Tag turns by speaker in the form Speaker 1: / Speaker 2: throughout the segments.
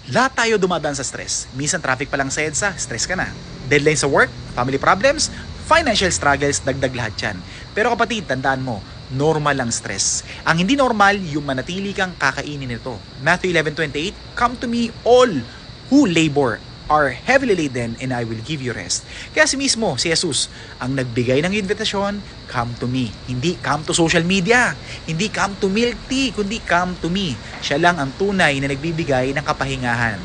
Speaker 1: Lahat tayo dumadaan sa stress. Minsan traffic pa lang sa EDSA, stress ka na. Deadline sa work, family problems, financial struggles, dagdag lahat yan. Pero kapatid, tandaan mo, normal lang stress. Ang hindi normal, yung manatili kang kakainin nito. Matthew 11:28, come to me all who labor are heavily laden and I will give you rest. Kaya si mismo, si Jesus, ang nagbigay ng invitasyon, come to me. Hindi come to social media, hindi come to milk tea, kundi come to me. Siya lang ang tunay na nagbibigay ng kapahingahan.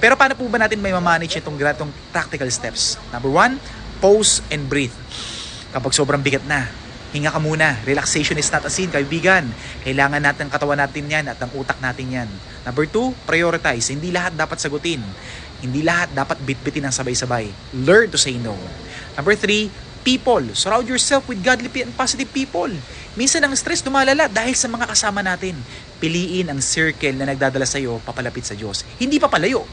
Speaker 1: Pero paano po ba natin may mamanage itong ganitong practical steps? Number 1, pause and breathe. Kapag sobrang bigat na, hinga ka muna. Relaxation is not a sin, kaibigan. Kailangan natin ang katawan natin yan at ang utak natin yan. Number 2, prioritize. Hindi lahat dapat sagutin. Hindi lahat dapat bitbitin ng sabay-sabay. Learn to say no. Number 3, people. Surround yourself with godly and positive people. Minsan ang stress dumalala dahil sa mga kasama natin. Piliin ang circle na nagdadala sa iyo papalapit sa Diyos. Hindi papalayo.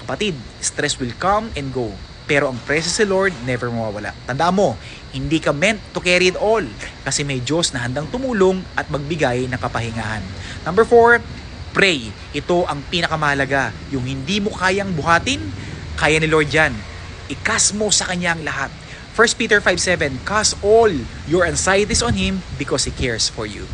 Speaker 1: Kapatid, stress will come and go. Pero ang presence sa Lord never mawawala. Tandaan mo, hindi ka meant to carry it all. Kasi may Diyos na handang tumulong at magbigay ng kapahingahan. Number 4, pray. Ito ang pinakamahalaga. Yung hindi mo kayang buhatin, kaya ni Lord yan. Ikas mo sa Kanya ang lahat. 1 Peter 5:7, cast all your anxieties on Him because He cares for you.